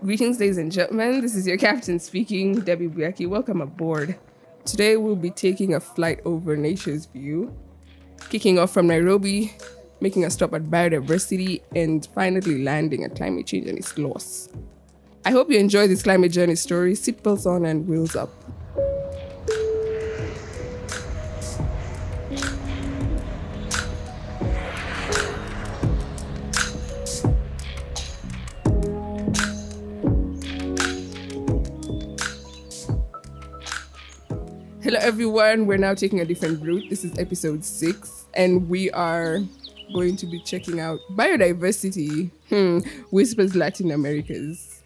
Greetings, ladies and gentlemen. This is your captain speaking, Debbie Buyaki. Welcome aboard. Today we'll be taking a flight over nature's view, kicking off from Nairobi, making a stop at biodiversity, and finally landing at climate change and its loss. I hope you enjoy this climate journey story. Seatbelts on and wheels up. Hello everyone, we're now taking a different route. This is episode 6 and we are going to be checking out biodiversity. Whispers Latin Americas.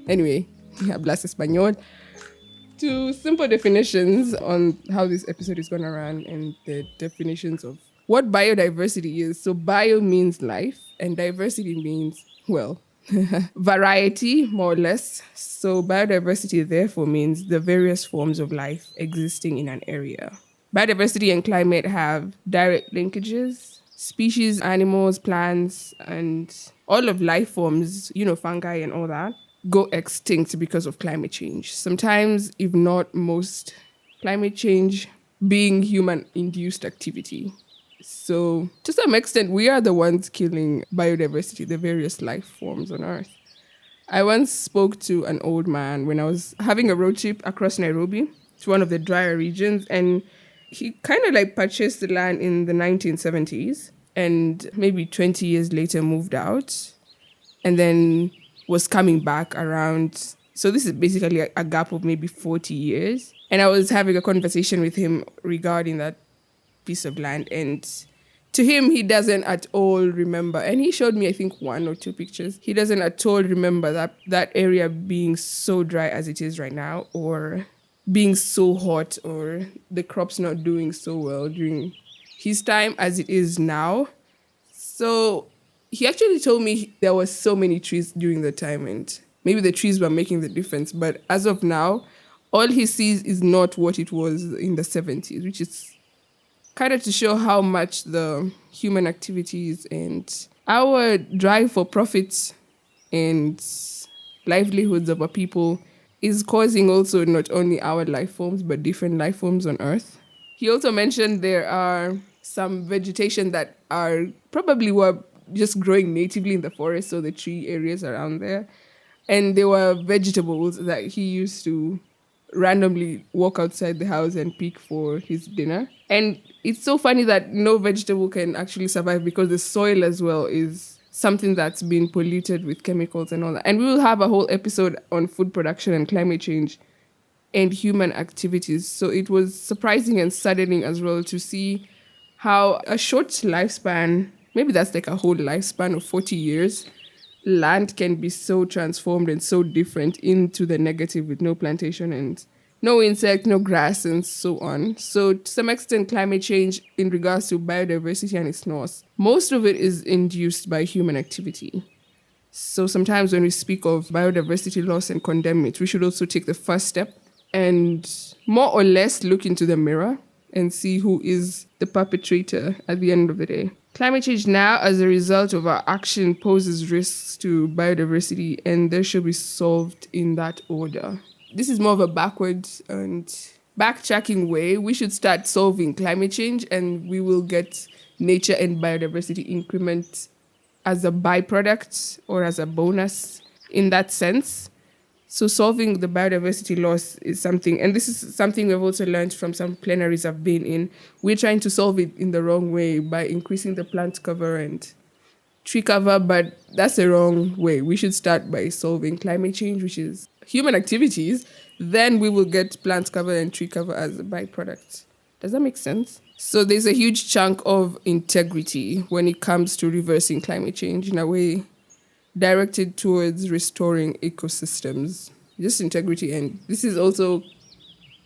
Anyway, hablas español. 2 simple definitions on how this episode is going to run and the definitions of what biodiversity is. So bio means life and diversity means, well, variety, more or less. So biodiversity therefore means the various forms of life existing in an area. Biodiversity and climate have direct linkages. Species, animals, plants, and all of life forms, fungi and all that, go extinct because of climate change. Sometimes, if not most, climate change being human-induced activity. So, to some extent, we are the ones killing biodiversity, the various life forms on Earth. I once spoke to an old man when I was having a road trip across Nairobi to one of the drier regions, and he kind of purchased the land in the 1970s and maybe 20 years later moved out and then was coming back around. So this is basically a gap of maybe 40 years. And I was having a conversation with him regarding that piece of land, and to him, he doesn't at all remember. And he showed me, I think, 1 or 2 pictures. He doesn't at all remember that area being so dry as it is right now, or being so hot, or the crops not doing so well during his time as it is now. So he actually told me there were so many trees during the time, and maybe the trees were making the difference. But as of now, all he sees is not what it was in the 70s, which is kind of to show how much the human activities and our drive for profits and livelihoods of our people is causing also not only our life forms, but different life forms on Earth. He also mentioned there are some vegetation that are probably were just growing natively in the forest, so the tree areas around there. And there were vegetables that he used to randomly walk outside the house and pick for his dinner. And it's so funny that no vegetable can actually survive because the soil as well is something that's been polluted with chemicals and all that. And we will have a whole episode on food production and climate change and human activities. So it was surprising and saddening as well to see how a short lifespan, maybe that's a whole lifespan of 40 years, land can be so transformed and so different into the negative with no plantation and no insect, no grass, and so on. So to some extent, climate change in regards to biodiversity and its loss, most of it is induced by human activity. So sometimes when we speak of biodiversity loss and condemn it, we should also take the first step and more or less look into the mirror and see who is the perpetrator at the end of the day. Climate change now, as a result of our action, poses risks to biodiversity, and they should be solved in that order. This is more of a backwards and backtracking way. We should start solving climate change, and we will get nature and biodiversity increment as a byproduct or as a bonus in that sense. So solving the biodiversity loss is something, and this is something we've also learned from some plenaries I've been in. We're trying to solve it in the wrong way by increasing the plant cover and tree cover, but that's the wrong way. We should start by solving climate change, which is human activities. Then we will get plant cover and tree cover as a byproduct. Does that make sense? So there's a huge chunk of integrity when it comes to reversing climate change in a way directed towards restoring ecosystems. Just integrity, and this is also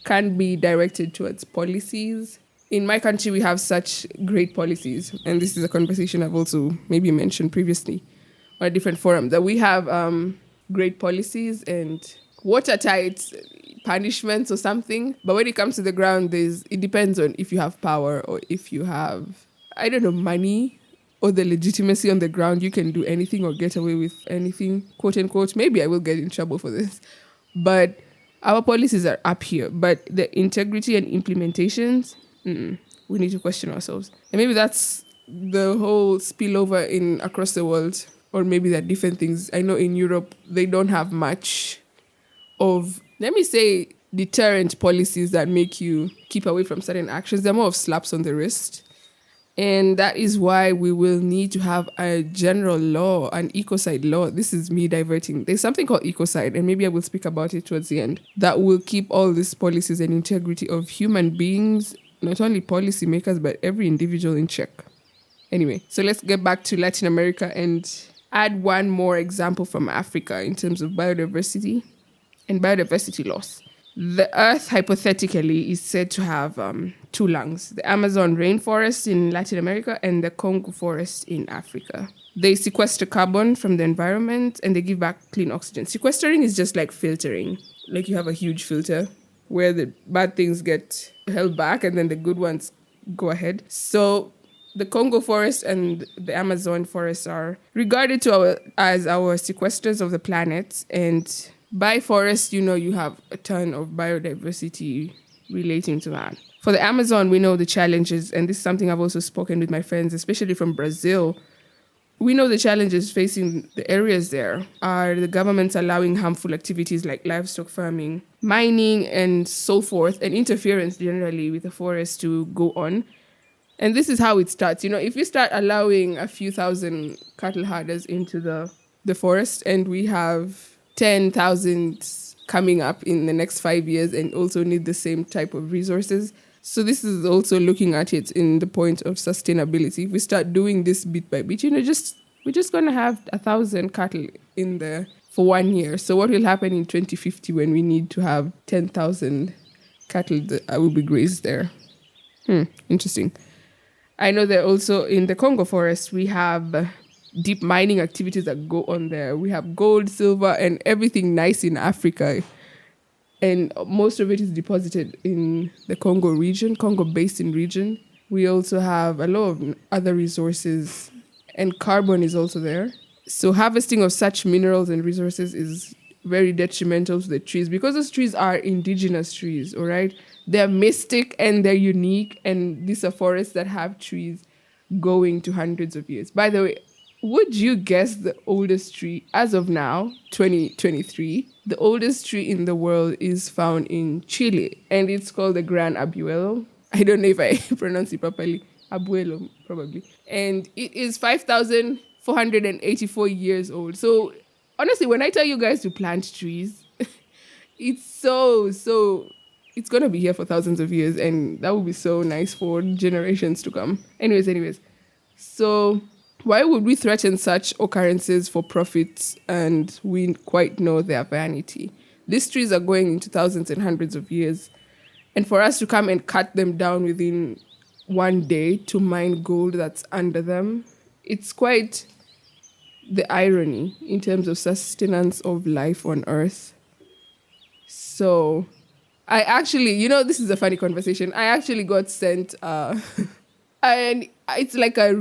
can be directed towards policies. In my country, we have such great policies, and this is a conversation I've also maybe mentioned previously on a different forum, that we have great policies and watertight punishments or something. But when it comes to the ground, it depends on if you have power or if you have I don't know, money or the legitimacy on the ground, you can do anything or get away with anything, quote unquote. Maybe I will get in trouble for this. But our policies are up here. But the integrity and implementations, we need to question ourselves. And maybe that's the whole spillover in across the world. Or maybe there are different things. I know in Europe, they don't have much of, let me say, deterrent policies that make you keep away from certain actions. They're more of slaps on the wrist. And that is why we will need to have a general law, an ecocide law. This is me diverting. There's something called ecocide, and maybe I will speak about it towards the end, that will keep all these policies and integrity of human beings, not only policymakers, but every individual in check. Anyway, so let's get back to Latin America and add one more example from Africa in terms of biodiversity and biodiversity loss. The Earth, hypothetically, is said to have two lungs, the Amazon rainforest in Latin America and the Congo forest in Africa. They sequester carbon from the environment and they give back clean oxygen. Sequestering is just like filtering. Like you have a huge filter where the bad things get held back and then the good ones go ahead. So the Congo forest and the Amazon forest are regarded as our sequesters of the planet. And by forest, you have a ton of biodiversity relating to that. For the Amazon, we know the challenges, and this is something I've also spoken with my friends, especially from Brazil. We know the challenges facing the areas there are the governments allowing harmful activities like livestock farming, mining, and so forth, and interference generally with the forest to go on. And this is how it starts. If you start allowing a few thousand cattle herders into the forest, and we have 10,000 coming up in the next 5 years and also need the same type of resources. So this is also looking at it in the point of sustainability. If we start doing this bit by bit, we're just going to have 1,000 cattle in there for 1 year. So what will happen in 2050 when we need to have 10,000 cattle that will be grazed there? Interesting. I know that also in the Congo forest, we have deep mining activities that go on there. We have gold, silver, and everything nice in Africa. And most of it is deposited in the Congo region, Congo Basin region. We also have a lot of other resources, and carbon is also there. So harvesting of such minerals and resources is very detrimental to the trees because those trees are indigenous trees, all right? They're mystic and they're unique, and these are forests that have trees going to hundreds of years. By the way, would you guess the oldest tree as of now, 2023? The oldest tree in the world is found in Chile, and it's called the Gran Abuelo. I don't know if I pronounce it properly. Abuelo, probably. And it is 5,484 years old. So honestly, when I tell you guys to plant trees, it's so, it's going to be here for thousands of years, and that would be so nice for generations to come. Anyways. So why would we threaten such occurrences for profit and we quite know their vanity? These trees are going into thousands and hundreds of years. And for us to come and cut them down within 1 day to mine gold that's under them, it's quite the irony in terms of sustenance of life on Earth. So I actually, this is a funny conversation. I actually got sent and it's like a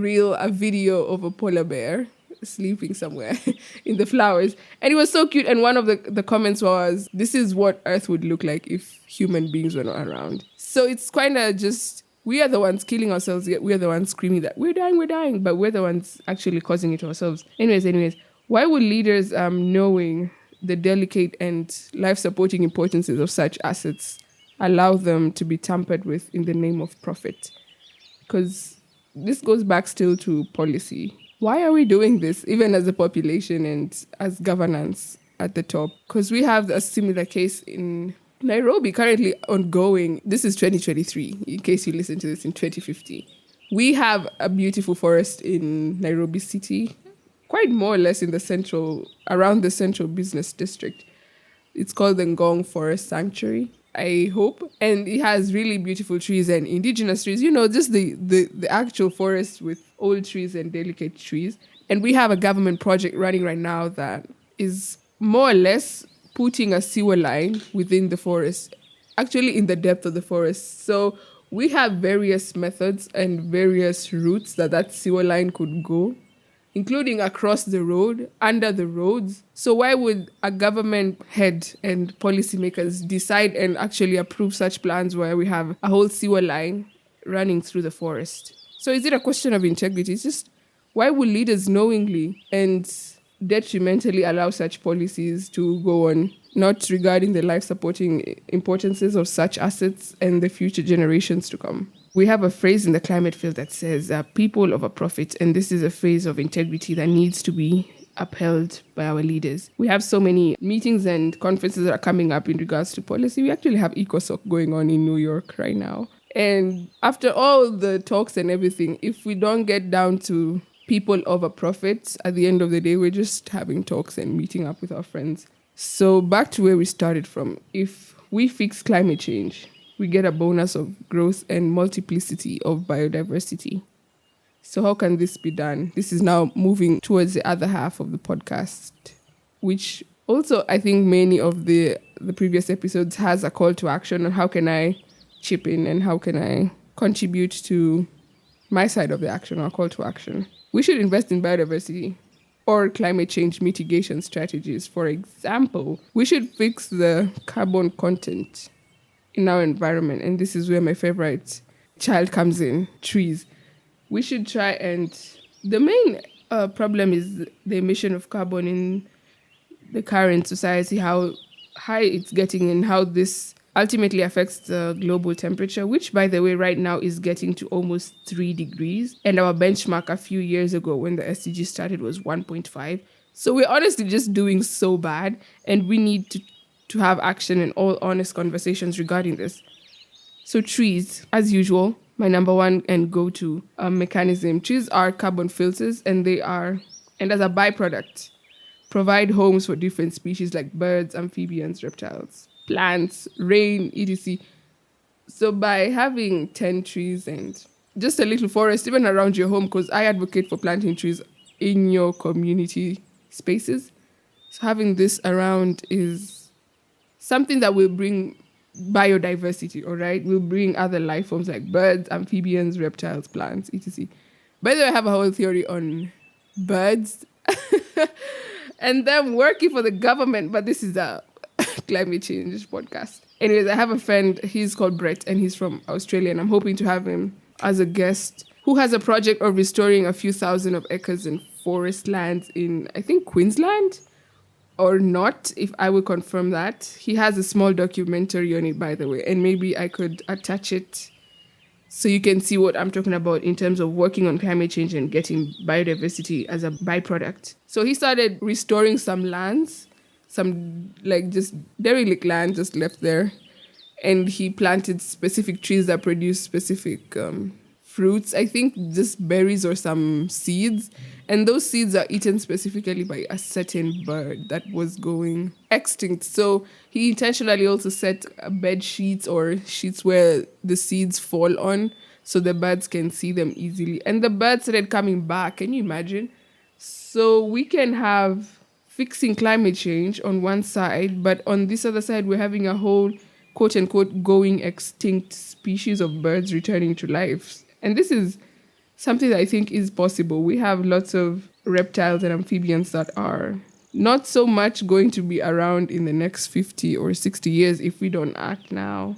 video of a polar bear sleeping somewhere in the flowers. And it was so cute. And one of the comments was, this is what Earth would look like if human beings were not around. So it's kind of just, we are the ones killing ourselves, yet we are the ones screaming that we're dying, but we're the ones actually causing it to ourselves. Anyways, why would leaders, knowing the delicate and life-supporting importances of such assets, allow them to be tampered with in the name of profit? Because this goes back still to policy. Why are we doing this, even as a population and as governance at the top? Because we have a similar case in Nairobi currently ongoing. This is 2023, in case you listen to this in 2050. We have a beautiful forest in Nairobi city, quite more or less around the central business district. It's called the Ngong Forest Sanctuary, I hope. And it has really beautiful trees and indigenous trees, just the actual forest with old trees and delicate trees. And we have a government project running right now that is more or less putting a sewer line within the forest, actually in the depth of the forest. So we have various methods and various routes that sewer line could go, including across the road, under the roads. So why would a government head and policymakers decide and actually approve such plans where we have a whole sewer line running through the forest? So is it a question of integrity? It's just, why would leaders knowingly and detrimentally allow such policies to go on, not regarding the life-supporting importances of such assets and the future generations to come? We have a phrase in the climate field that says, people over profit, and this is a phrase of integrity that needs to be upheld by our leaders. We have so many meetings and conferences that are coming up in regards to policy. We actually have ECOSOC going on in New York right now. And after all the talks and everything, if we don't get down to people over profits, at the end of the day, we're just having talks and meeting up with our friends. So back to where we started from. If we fix climate change, we get a bonus of growth and multiplicity of biodiversity. So how can this be done? This is now moving towards the other half of the podcast, which also I think many of the previous episodes has a call to action on how can I chip in and how can I contribute to my side of the action or call to action. We should invest in biodiversity or climate change mitigation strategies. For example, we should fix the carbon content in our environment. And this is where my favorite child comes in, trees. We should try and... The main problem is the emission of carbon in the current society, how high it's getting and how this ultimately affects the global temperature, which, by the way, right now is getting to almost 3 degrees. And our benchmark a few years ago when the SDG started was 1.5. So we're honestly just doing so bad, and we need to have action and all honest conversations regarding this. So trees, as usual, my number one and go-to mechanism. Trees are carbon filters, and and as a byproduct, provide homes for different species like birds, amphibians, reptiles, plants, rain, etc. So by having 10 trees and just a little forest, even around your home, because I advocate for planting trees in your community spaces. So having this around is something that will bring biodiversity, all right? Will bring other life forms like birds, amphibians, reptiles, plants, etc. By the way, I have a whole theory on birds and them working for the government, but this is a climate change podcast. Anyways, I have a friend, he's called Brett, and he's from Australia, and I'm hoping to have him as a guest, who has a project of restoring a few thousand of acres in forest lands in, I think, Queensland, or not, if I will confirm that. He has a small documentary on it, by the way, and maybe I could attach it so you can see what I'm talking about in terms of working on climate change and getting biodiversity as a byproduct. So he started restoring some lands, some like just derelict land just left there. And he planted specific trees that produce specific fruits, I think just berries or some seeds. And those seeds are eaten specifically by a certain bird that was going extinct. So he intentionally also set bed sheets or sheets where the seeds fall on so the birds can see them easily. And the birds started coming back. Can you imagine? So we can have fixing climate change on one side, but on this other side, we're having a whole quote unquote going extinct species of birds returning to life. And this is something that I think is possible. We have lots of reptiles and amphibians that are not so much going to be around in the next 50 or 60 years if we don't act now.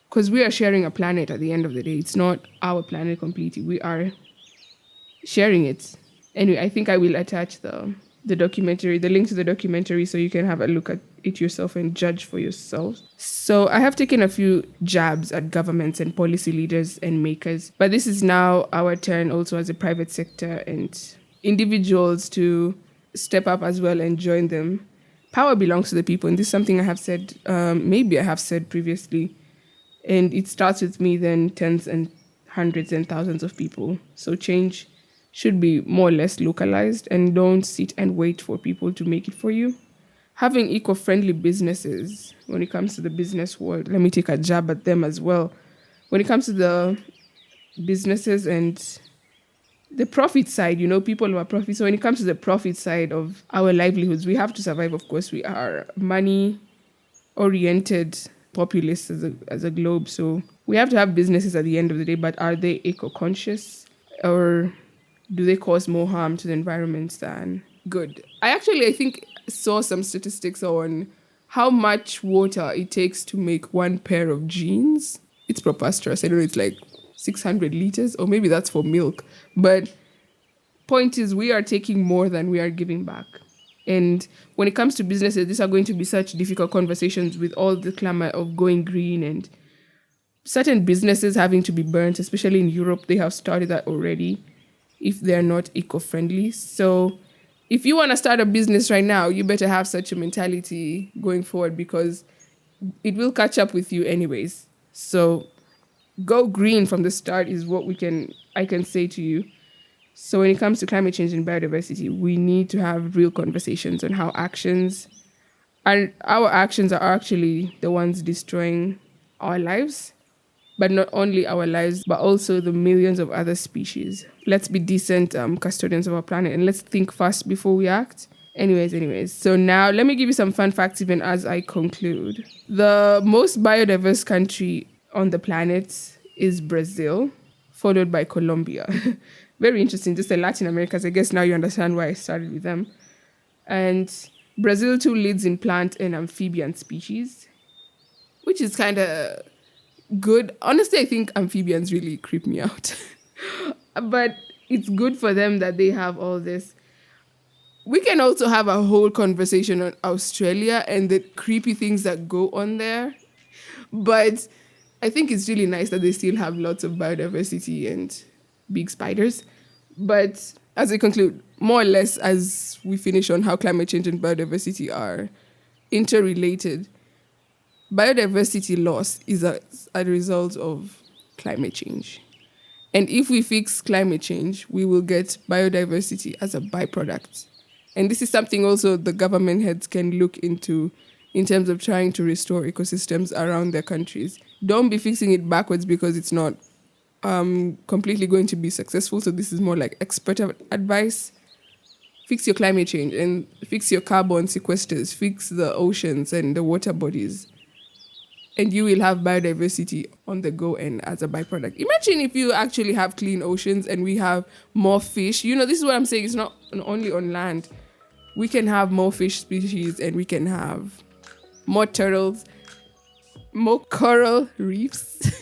Because we are sharing a planet at the end of the day. It's not our planet completely. We are sharing it. Anyway, I think I will attach the documentary, the link to the documentary, so you can have a look at it yourself and judge for yourself. So I have taken a few jabs at governments and policy leaders and makers, but this is now our turn also as a private sector and individuals to step up as well and join them. Power belongs to the people, and this is something I have said, maybe I have said previously, and it starts with me, then tens and hundreds and thousands of people. So change should be more or less localized, and don't sit and wait for people to make it for you. Having eco-friendly businesses, when it comes to the business world, let me take a jab at them as well. When it comes to the businesses and the profit side, people who are profit. So when it comes to the profit side of our livelihoods, we have to survive, of course. We are money-oriented populace as a globe. So we have to have businesses at the end of the day, but are they eco-conscious, or do they cause more harm to the environment than good? I think saw some statistics on how much water it takes to make one pair of jeans. It's preposterous. I don't know, it's like 600 liters, or maybe that's for milk. But point is, we are taking more than we are giving back. And when it comes to businesses, these are going to be such difficult conversations with all the clamor of going green and certain businesses having to be burnt, especially in Europe. They have started that already if they're not eco-friendly. So if you want to start a business right now, you better have such a mentality going forward, because it will catch up with you anyways. So go green from the start is what I can say to you. So when it comes to climate change and biodiversity, we need to have real conversations on how our actions are actually the ones destroying our lives, but not only our lives, but also the millions of other species. Let's be decent custodians of our planet, and let's think fast before we act. Anyways. So now let me give you some fun facts even as I conclude. The most biodiverse country on the planet is Brazil, followed by Colombia. Very interesting, just the Latin Americas. I guess now you understand why I started with them. And Brazil too leads in plant and amphibian species, which is kind of good. Honestly, I think amphibians really creep me out. But it's good for them that they have all this. We can also have a whole conversation on Australia and the creepy things that go on there. But I think it's really nice that they still have lots of biodiversity and big spiders. But as I conclude, more or less as we finish on how climate change and biodiversity are interrelated, biodiversity loss is a result of climate change. And if we fix climate change, we will get biodiversity as a byproduct. And this is something also the government heads can look into in terms of trying to restore ecosystems around their countries. Don't be fixing it backwards because it's not completely going to be successful. So this is more like expert advice. Fix your climate change and fix your carbon sequesters, fix the oceans and the water bodies. And you will have biodiversity on the go and as a byproduct. Imagine if you actually have clean oceans and we have more fish. This is what I'm saying. It's not only on land. We can have more fish species and we can have more turtles, more coral reefs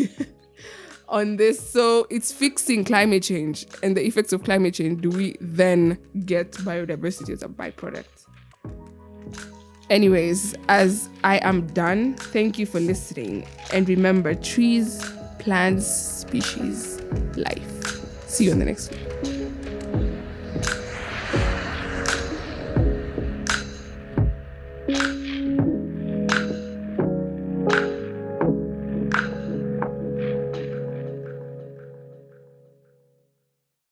on this. So it's fixing climate change and the effects of climate change. Do we then get biodiversity as a byproduct? Anyways, as I am done, thank you for listening. And remember, trees, plants, species, life. See you in the next one.